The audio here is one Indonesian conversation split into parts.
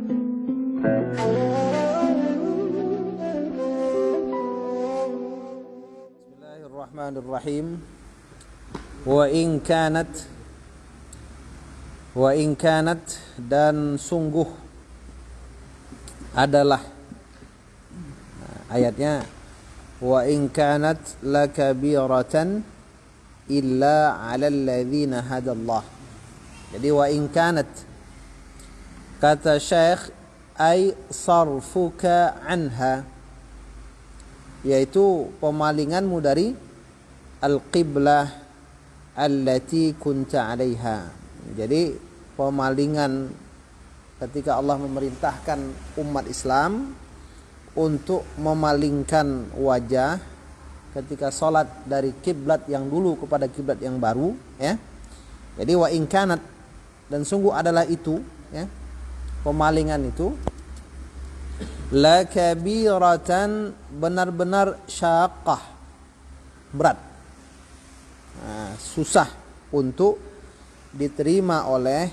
Bismillahirrahmanirrahim. Wa in kanat dan sungguh adalah, ayatnya wa in kanat lakabiratan illa 'alal ladzina hadallah. Jadi wa in kanat, kata Syekh, ay sarfuka anha, yaitu pemalinganmu dari al-qiblah allati kunta 'alaiha. Jadi pemalingan ketika Allah memerintahkan umat Islam untuk memalingkan wajah ketika sholat dari kiblat yang dulu kepada kiblat yang baru, ya. Jadi wa in kanat, dan sungguh adalah itu, ya, pemalingan itu, la kabiratan, benar-benar syaqqah, berat, susah untuk diterima oleh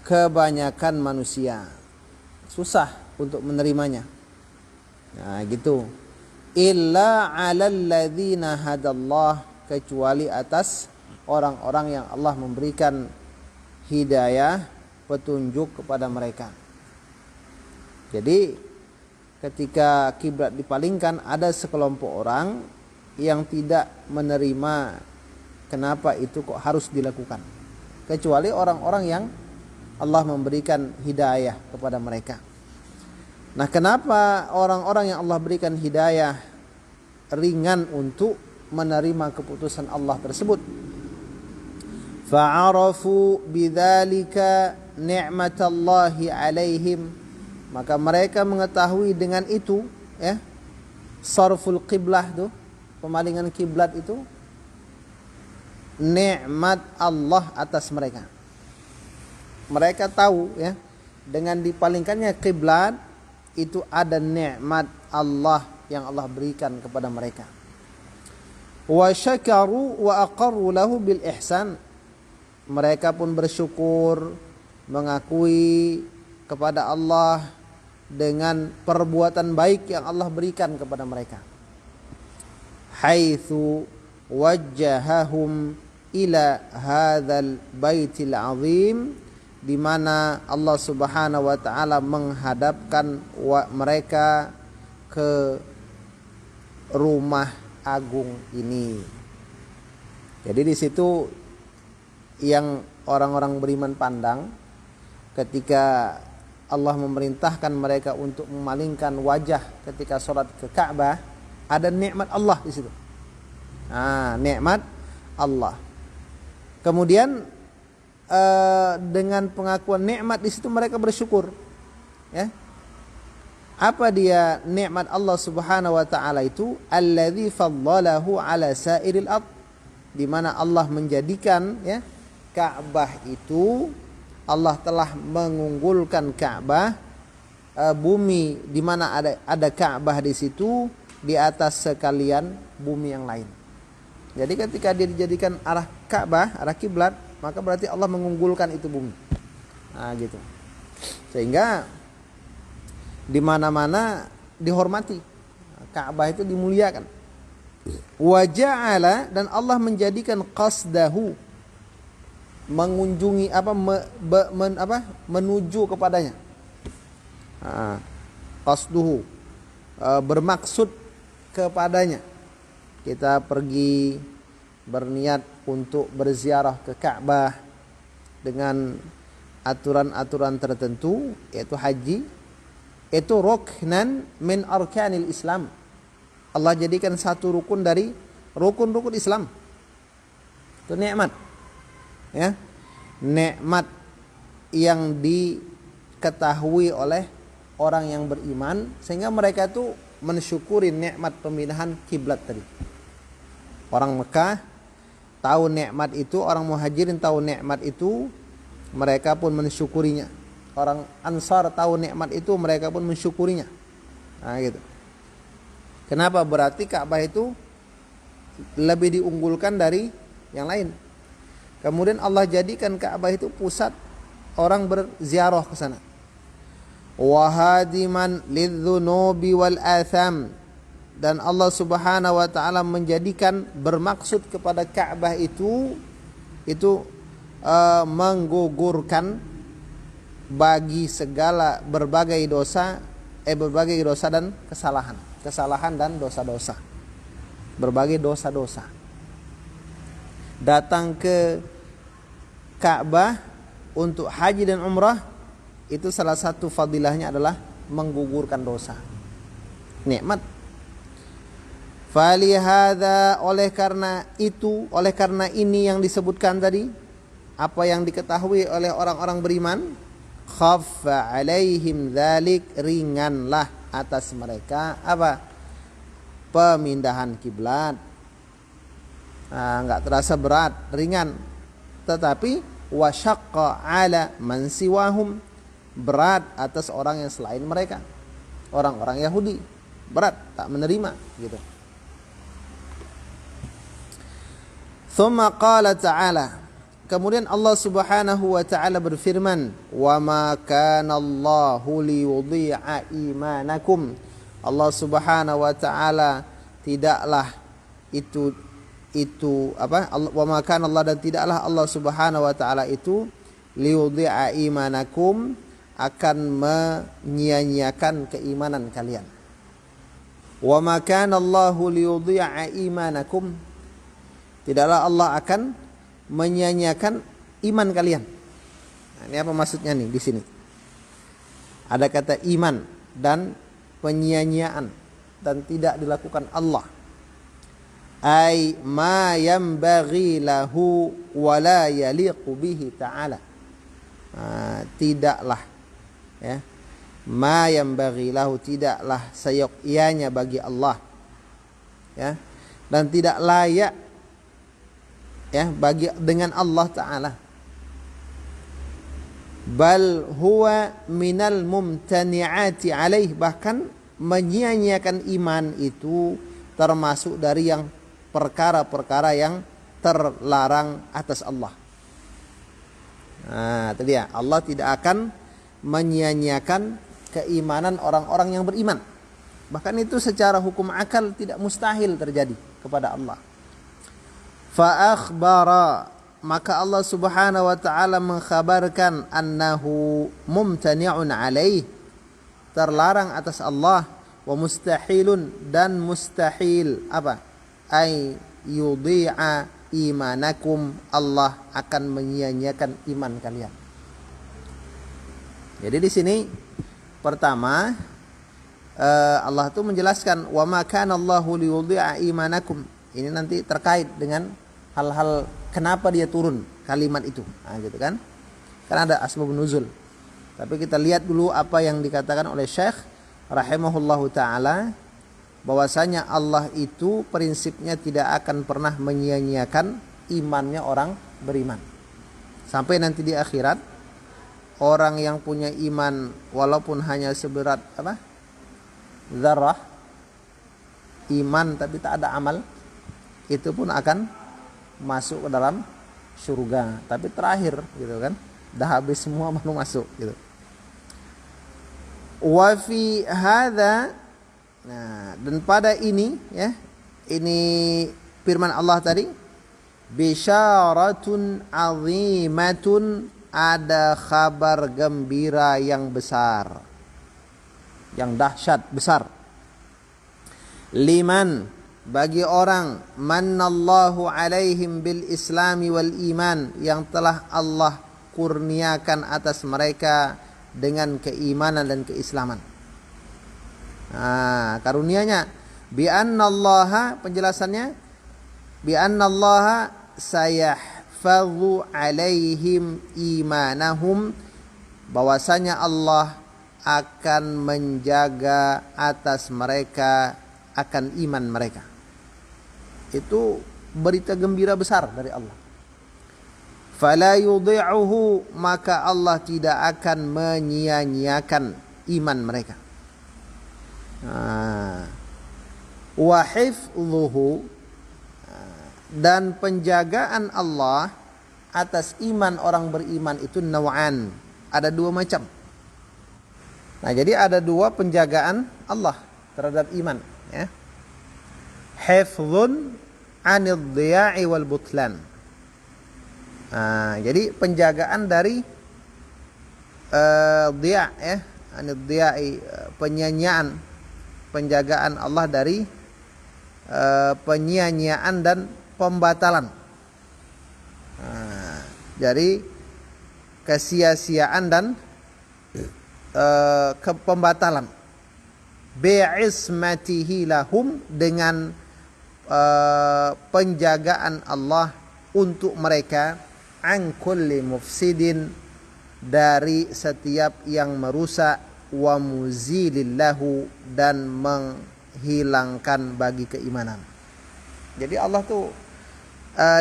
kebanyakan manusia, susah untuk menerimanya. Nah, gitu. Illa 'alal ladzina hadallah, kecuali atas orang-orang yang Allah memberikan hidayah, petunjuk kepada mereka. Jadi ketika kiblat dipalingkan, ada sekelompok orang yang tidak menerima kenapa itu kok harus dilakukan, kecuali orang-orang yang Allah memberikan hidayah kepada mereka. Nah, kenapa orang-orang yang Allah berikan hidayah ringan untuk menerima keputusan Allah tersebut? Fa'arafu bidzalika ni'matallahi 'alaihim, maka mereka mengetahui dengan itu, ya, sarful qiblah itu, pemalingan kiblat itu, nikmat Allah atas mereka. Mereka tahu, ya, dengan dipalingkannya kiblat itu ada nikmat Allah yang Allah berikan kepada mereka. Wa syakaru wa aqarru lahu bil ihsan, mereka pun bersyukur, mengakui kepada Allah dengan perbuatan baik yang Allah berikan kepada mereka. Haitsu wajjahahum ila hadzal baitil azim, di mana Allah Subhanahu wa taala menghadapkan mereka ke rumah agung ini. Jadi di situ yang orang-orang beriman pandang ketika Allah memerintahkan mereka untuk memalingkan wajah ketika sholat ke Ka'bah, ada nikmat Allah di situ. Nikmat Allah. Kemudian dengan pengakuan nikmat di situ mereka bersyukur, ya. Apa dia nikmat Allah Subhanahu wa taala itu? Allazi faddalahu ala sairil ard, di mana Allah menjadikan, ya, Ka'bah itu, Allah telah mengunggulkan Ka'bah, bumi di mana ada Ka'bah di situ di atas sekalian bumi yang lain. Jadi ketika dia dijadikan arah Ka'bah, arah kiblat, maka berarti Allah mengunggulkan itu bumi. Nah, gitu. Sehingga di mana-mana dihormati. Ka'bah itu dimuliakan. Wa ja'ala, dan Allah menjadikan qasdahu, mengunjungi menuju kepadanya. Qasduhu, bermaksud kepadanya. Kita pergi berniat untuk berziarah ke Ka'bah dengan aturan-aturan tertentu, yaitu haji, itu ruknan min arkanil Islam. Allah jadikan satu rukun dari rukun-rukun Islam. Itu nikmat, ya, nikmat yang diketahui oleh orang yang beriman, sehingga mereka itu mensyukuri nikmat pemindahan kiblat tadi. Orang Mekah tahu nikmat itu, orang Muhajirin tahu nikmat itu, mereka pun mensyukurinya. Orang Ansar tahu nikmat itu, mereka pun mensyukurinya. Nah, gitu. Kenapa? Berarti Ka'bah itu lebih diunggulkan dari yang lain. Kemudian Allah jadikan Ka'bah itu pusat orang berziarah ke sana. wa hadiman lidzunubi wal atham, dan Allah Subhanahu wa taala menjadikan bermaksud kepada Ka'bah itu menggugurkan bagi segala berbagai dosa dan kesalahan dan dosa-dosa, berbagai dosa-dosa. Datang ke Ka'bah untuk haji dan umrah, itu salah satu fadilahnya adalah menggugurkan dosa. Nikmat. Falihada, oleh karena ini yang disebutkan tadi, apa yang diketahui oleh orang-orang beriman, khaffa alaihim dzalik, ringanlah atas mereka apa? Pemindahan kiblat. Enggak terasa berat, ringan. Tetapi wasyaqqa ala man siwahum, berat atas orang yang selain mereka. Orang-orang Yahudi berat, tak menerima gitu. Tsumma qala ta'ala, kemudian Allah Subhanahu wa taala berfirman, "Wa ma kana Allahu liyudhi'a imanakum." Allah Subhanahu wa taala tidaklah wa ma kana Allah, dan tidaklah Allah Subhanahu wa taala itu liyudhi'a imanakum, akan menyia-nyiakan keimanan kalian. Wa ma kana Allahu liyudhi'a imanakum, tidaklah Allah akan menyia-nyiakan iman kalian. Nah, ini apa maksudnya nih di sini? Ada kata iman dan penyia-nyiaan dan tidak dilakukan Allah. Ai ma yanbaghi lahu wa la yaliqu bihi ta'ala. Tidaklah ya, ma yanbaghi lahu, tidaklah seyogyanya bagi Allah ya, dan tidak layak ya bagi dengan Allah Ta'ala. Bal huwa minal mumtani'ati alaih, bahkan menyia-nyiakan iman itu termasuk dari yang perkara-perkara yang terlarang atas Allah. Nah, itu dia. Allah tidak akan menyia-nyiakan keimanan orang-orang yang beriman. Bahkan itu secara hukum akal tidak mustahil terjadi kepada Allah. Fa akhbara, maka Allah Subhanahu wa taala mengkhabarkan annahu mumtani'un alaih, terlarang atas Allah, wa mustahilun, dan mustahil apa? Ay yudhi'a imanakum, Allah akan menyia-nyiakan iman kalian. Jadi di sini pertama Allah itu menjelaskan wa ma kana Allahu liyudhi'a imanakum. Ini nanti terkait dengan hal-hal kenapa dia turun kalimat itu. Nah, gitu kan? Karena ada asbabun nuzul. Tapi kita lihat dulu apa yang dikatakan oleh Syekh rahimahullahu taala, bahwasanya Allah itu prinsipnya tidak akan pernah menyia-nyiakan imannya orang beriman. Sampai nanti di akhirat, orang yang punya iman walaupun hanya seberat apa? Zarrah iman tapi tak ada amal, itu pun akan masuk ke dalam surga. Tapi terakhir gitu kan, dah habis semua baru masuk gitu. Wa fi hadza, nah, dan pada ini ya, ini firman Allah tadi, bisyaratun azimatun, ada kabar gembira yang besar, yang dahsyat besar. Liman, bagi orang, manallahu alaihim bil islami wal iman, yang telah Allah kurniakan atas mereka dengan keimanan dan keislaman. Karunianya, bi annallaha, penjelasannya, bi annallaha sayahfazu alaihim imanahum, bahwasanya Allah akan menjaga atas mereka akan iman mereka. Itu berita gembira besar dari Allah. Fala yudhi'uhu, maka Allah tidak akan menyia-nyiakan iman mereka. Wa hifdhuhu, dan penjagaan Allah atas iman orang beriman itu naw'an, ada dua macam. Nah, jadi ada dua penjagaan Allah terhadap iman, ya. Hifdzun 'anil dhiya'i wal butlan. Nah, jadi penjagaan dari dhiya', ya, anil dhiya'i, penyia-nyiaan, penjagaan Allah dari penyia-nyiaan dan pembatalan. Nah, jadi kesia-siaan dan pembatalan. Bi'ismatihi lahum, dengan penjagaan Allah untuk mereka, an kulli mufsidin, dari setiap yang merusak, wa muzilillahu, dan menghilangkan bagi keimanan. Jadi Allah tuh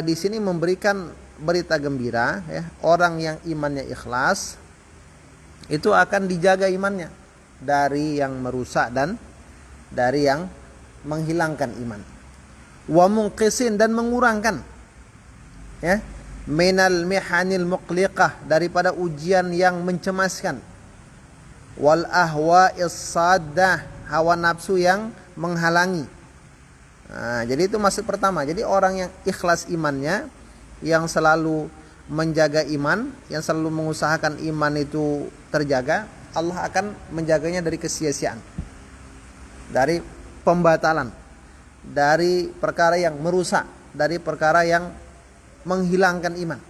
di sini memberikan berita gembira, ya, orang yang imannya ikhlas itu akan dijaga imannya dari yang merusak dan dari yang menghilangkan iman. Wa munqisin, dan mengurangkan, ya, minal mihanil muqliqah, daripada ujian yang mencemaskan. Wal ahwa'is saddah, hawa nafsu yang menghalangi. Nah, jadi itu maksud pertama. Jadi orang yang ikhlas imannya, yang selalu menjaga iman, yang selalu mengusahakan iman itu terjaga, Allah akan menjaganya dari kesia-siaan, dari pembatalan, dari perkara yang merusak, dari perkara yang menghilangkan iman.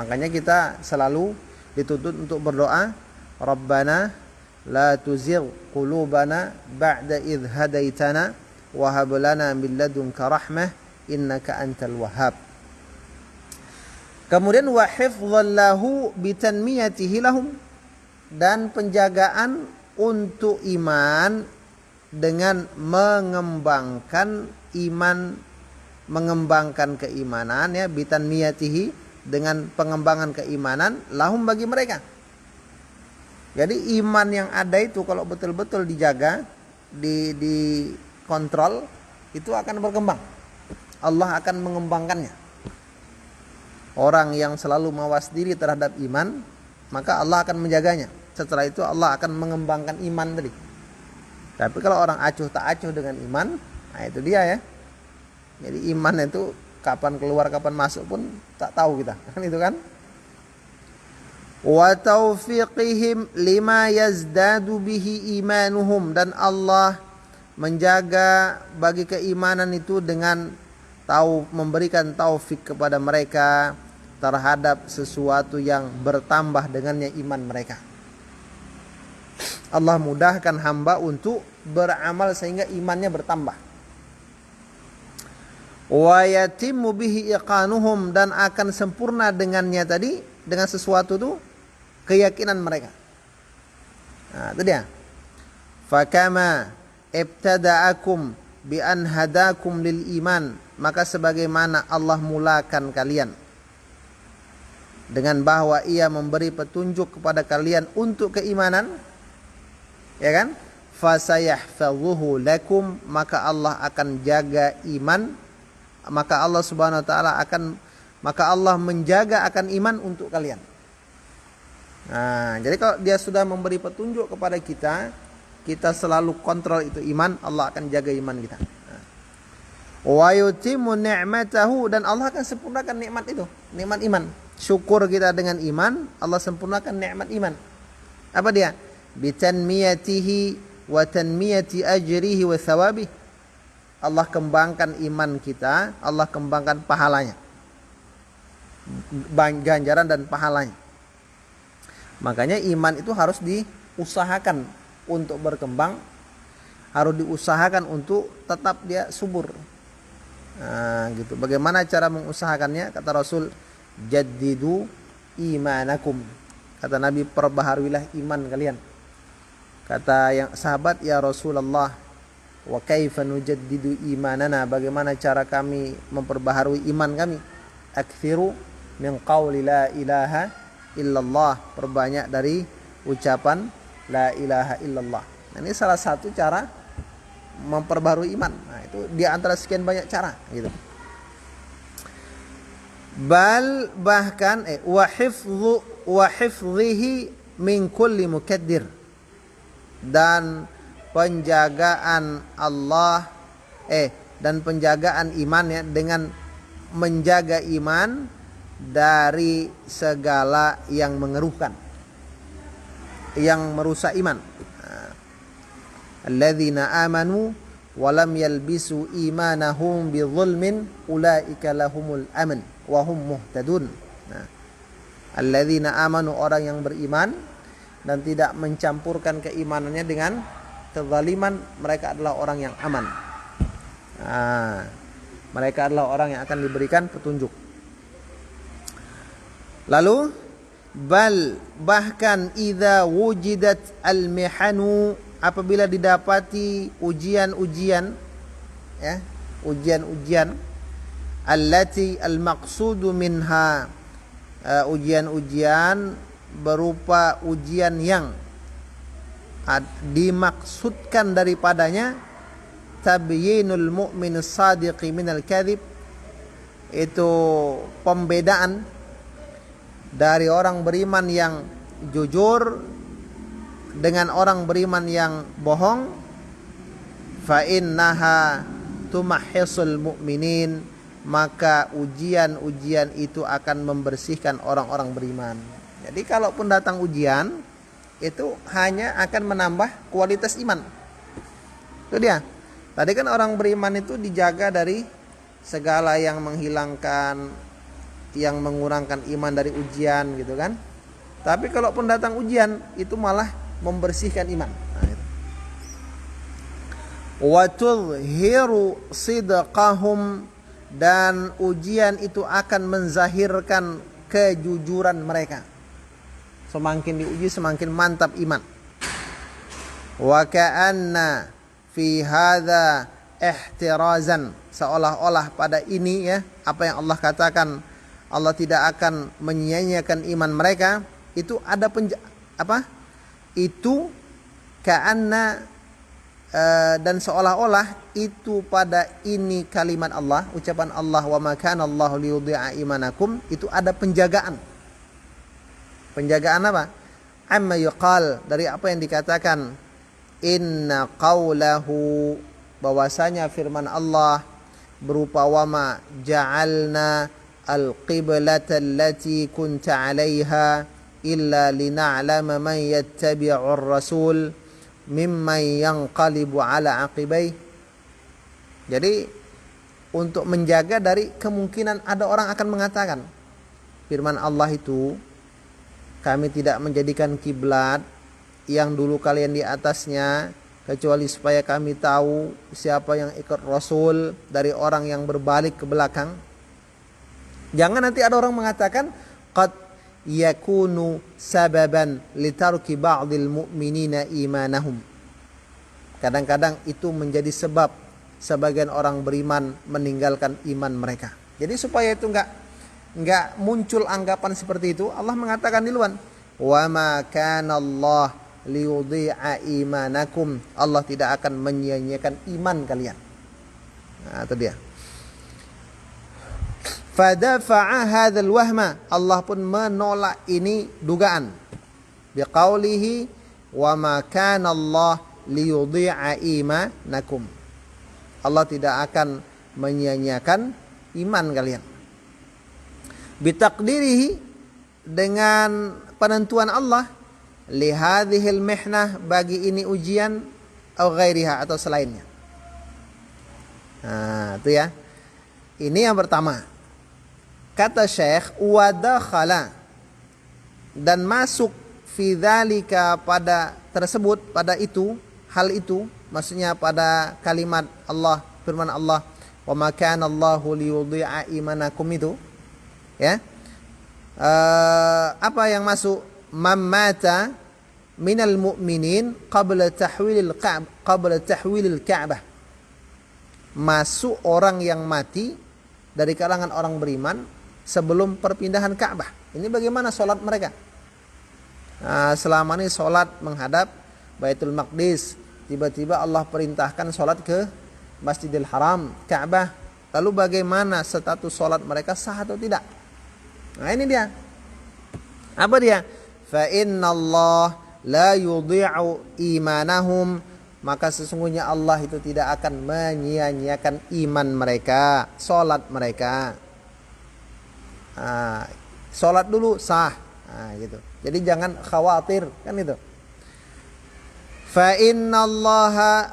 Makanya kita selalu dituntut untuk berdoa, Rabbana la tuzigh qulubana ba'da idh hadaitana wa hab lana min ladunka rahmah innaka antal wahhab. Kemudian wa hifdzallahu bitanmiyatihi lahum, dan penjagaan untuk iman dengan mengembangkan iman, mengembangkan keimanan, ya, bitanmiyatihi, dengan pengembangan keimanan, lahum, bagi mereka. Jadi iman yang ada itu kalau betul-betul dijaga, dikontrol, itu akan berkembang. Allah akan mengembangkannya. Orang yang selalu mawas diri terhadap iman, maka Allah akan menjaganya. Setelah itu Allah akan mengembangkan iman tadi. Tapi kalau orang acuh tak acuh dengan iman, nah itu dia, ya. Jadi iman itu kapan keluar kapan masuk pun tak tahu kita, kan itu kan. Wa taufiqihim lima yazdadu bihi imanuhum, dan Allah menjaga bagi keimanan itu dengan memberikan taufik kepada mereka terhadap sesuatu yang bertambah dengannya iman mereka. Allah mudahkan hamba untuk beramal sehingga imannya bertambah. Wa yatimmu bihi iqanuhum, dan akan sempurna dengannya tadi, dengan sesuatu itu, keyakinan mereka. Nah, itu dia. Fakama ibtada'akum bi an hadakum lil iman, maka sebagaimana Allah mulakan kalian dengan bahwa Ia memberi petunjuk kepada kalian untuk keimanan, ya kan? Fasayahfazuhu lakum, maka Allah akan jaga iman, maka Allah Subhanahu wa taala Allah menjaga akan iman untuk kalian. Nah, jadi kalau Dia sudah memberi petunjuk kepada kita, kita selalu kontrol itu iman, Allah akan jaga iman kita. Wa yutimmu ni'matahu, dan Allah akan sempurnakan nikmat itu, nikmat iman. Syukur kita dengan iman, Allah sempurnakan nikmat iman. Apa dia? Bitanmiyatihi wa tanmiyati ajrihi wa thawabihi. Allah kembangkan iman kita, Allah kembangkan pahalanya, ganjaran dan pahalanya. Makanya iman itu harus diusahakan untuk berkembang, harus diusahakan untuk tetap dia subur. Nah, gitu. Bagaimana cara mengusahakannya? Kata Rasul, jaddidu imanakum. Kata Nabi, perbaharuilah iman kalian. Kata yang sahabat, ya Rasulullah, wa kaifa nujaddidu imanana, bagaimana cara kami memperbaharui iman kami? Aktsiru min qauli la ilaha illallah, perbanyak dari ucapan la ilaha illallah. Nah, ini salah satu cara memperbarui iman. Nah, itu di antara sekian banyak cara, gitu. Bahkan wa hifdhihi min kulli mukaddir, dan penjagaan dan penjagaan iman ya, dengan menjaga iman dari segala yang mengeruhkan, yang merusak iman. Alladzina amanu wa lam yalbisu imanahum bidzulmin ulaika lahumul aman wa hum muhtadun. Alladzina amanu, orang yang beriman dan tidak mencampurkan keimanannya dengan kezaliman, mereka adalah orang yang aman. Mereka adalah orang yang akan diberikan petunjuk. Lalu bahkan idza wujidat al-mihanu, apabila didapati ujian-ujian ya, ujian-ujian allati al-maqsudu minha, ujian-ujian berupa ujian yang dimaksudkan daripadanya tabyinul mu'min as-sadiqi minal kadhib, itu pembedaan dari orang beriman yang jujur dengan orang beriman yang bohong. Fa innaha tumahhisul mu'minin, maka ujian-ujian itu akan membersihkan orang-orang beriman. Jadi kalaupun datang ujian, itu hanya akan menambah kualitas iman. Itu dia. Tadi kan orang beriman itu dijaga dari segala yang menghilangkan, yang mengurangkan iman dari ujian gitu kan. Tapi kalaupun datang ujian, itu malah membersihkan iman. Wa tudhiru sidqahum, dan ujian itu akan menzahirkan kejujuran mereka. Semakin diuji semakin mantap iman. Wa ka'anna fi hadza ihtirazan, seolah-olah pada ini ya, apa yang Allah katakan, Allah tidak akan menyia-nyiakan iman mereka, itu ada itu ka'anna, dan seolah-olah itu pada ini kalimat Allah, ucapan Allah, wa ma kana Allahu liyudhi'a imanakum, itu ada penjagaan. Penjagaan apa? Amma yuqal, dari apa yang dikatakan, inna qawlahu, bahwasanya firman Allah berupa wa ma ja'alna al-qiblata allati kunta 'alaiha illa lina'lama man yattabi'ur rasul mimman yanqalibu 'ala 'aqibai. Jadi untuk menjaga dari kemungkinan ada orang akan mengatakan, firman Allah itu, kami tidak menjadikan kiblat yang dulu kalian di atasnya, kecuali supaya kami tahu siapa yang ikut Rasul dari orang yang berbalik ke belakang. Jangan nanti ada orang mengatakan qad yakunu sababan litarki ba'dil mu'minina imanahum. Kadang-kadang itu menjadi sebab sebagian orang beriman meninggalkan iman mereka. Jadi supaya itu enggak muncul anggapan seperti itu, Allah mengatakan di luar, wa ma kana Allah liyudhi'a imanakum, Allah tidak akan menyia-nyiakan iman kalian. Nah, itu dia. Fadafa'a hadzal wahma, Allah pun menolak ini dugaan. Biqaulihi wa ma kana Allah liyudhi'a imanakum, Allah tidak akan menyia-nyiakan iman kalian. Bitaqdirihi, dengan penentuan Allah, lihadhil mihnah, bagi ini ujian, atau ghairiha, atau selainnya. Nah, itu ya. Ini yang pertama. Kata Syekh, wa dakhala, dan masuk fi dzalika, pada tersebut, pada itu, hal itu, maksudnya pada kalimat Allah, firman Allah, wa ma kana Allahu liyudhi'a imanakum, itu ya. Apa yang masuk? Mamata minal mu'minin qabla tahwilil Ka'bah, masuk orang yang mati dari kalangan orang beriman sebelum perpindahan Ka'bah. Ini bagaimana sholat mereka? Selama ini sholat menghadap Baitul Maqdis, tiba-tiba Allah perintahkan sholat ke Masjidil Haram, Ka'bah. Lalu bagaimana status sholat mereka, sah atau tidak? Nah, ini dia. Apa dia? Fa inna Allah la yudhi'u imanahum, maka sesungguhnya Allah itu tidak akan menyia-nyiakan iman mereka, salat mereka. Salat dulu sah, gitu. Jadi jangan khawatir, kan itu. Fa innallaha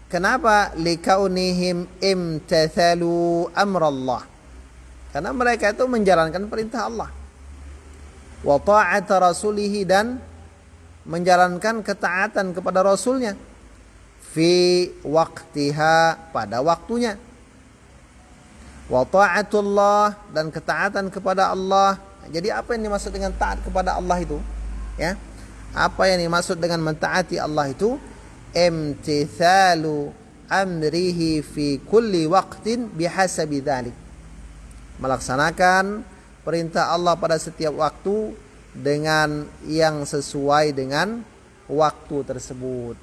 kenapa likaunihim imtathalu amrallah? Karena mereka itu menjalankan perintah Allah. Wa ta'ata rasulihi, dan menjalankan ketaatan kepada rasulnya. Fi waqtiha, pada waktunya. Wa ta'atullah, dan ketaatan kepada Allah. Jadi apa yang dimaksud dengan taat kepada Allah itu? Ya. Apa yang dimaksud dengan mentaati Allah itu? Imtithalu amrihi fi kulli waqtin bihasabi dzalik. Melaksanakan perintah Allah pada setiap waktu dengan yang sesuai dengan waktu tersebut.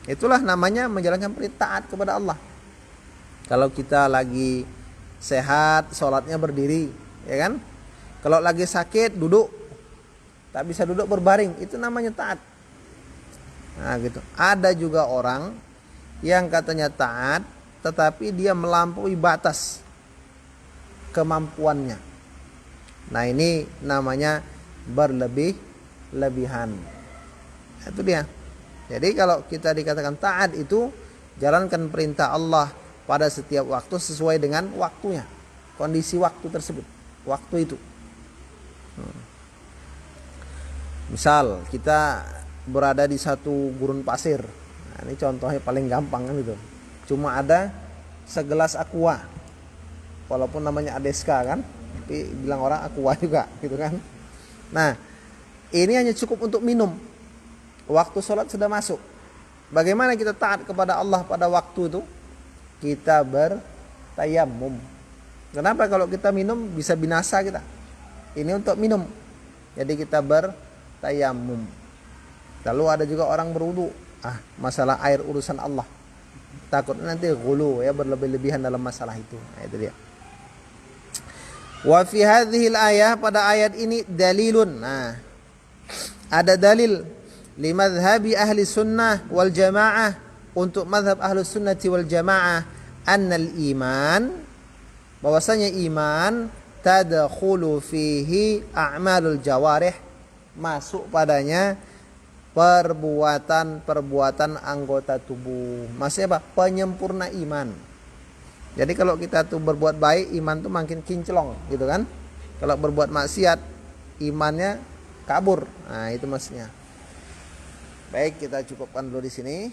Itulah namanya menjalankan perintah, taat kepada Allah. Kalau kita lagi sehat, sholatnya berdiri, ya kan? Kalau lagi sakit, duduk. Tak bisa duduk, berbaring. Itu namanya taat. Nah, gitu. Ada juga orang yang katanya taat, tetapi dia melampaui batas kemampuannya. Nah, ini namanya berlebih-lebihan. Itu dia. Jadi kalau kita dikatakan taat itu jalankan perintah Allah pada setiap waktu sesuai dengan waktunya, kondisi waktu tersebut, waktu itu. Misal kita berada di satu gurun pasir. Nah, ini contohnya paling gampang kan itu. Cuma ada segelas aqua. Walaupun namanya Adeska kan, tapi bilang orang aqua juga gitu kan. Nah, ini hanya cukup untuk minum. Waktu sholat sudah masuk. Bagaimana kita taat kepada Allah pada waktu itu? Kita bertayamum. Kenapa? Kalau kita minum bisa binasa kita. Ini untuk minum. Jadi kita bertayamum. Lalu ada juga orang berwudu. Masalah air urusan Allah. Takutnya nanti ghulu, ya, berlebih-lebihan dalam masalah itu. Nah, itu dia. Wa fi hadhil ayah, pada ayat ini dalilun. Nah, ada dalil limadhhabi ahli sunnah wal jamaah, untuk madhab ahli sunnati wal jamaah, annal iman, bahwasanya iman tadkhulu fihi a'malul jawarih, masuk padanya perbuatan-perbuatan anggota tubuh. Maksudnya apa? Penyempurna iman. Jadi kalau kita tuh berbuat baik, iman tuh makin kinclong gitu kan. Kalau berbuat maksiat, imannya kabur. Nah, itu maksudnya. Baik, kita cukupkan dulu di sini.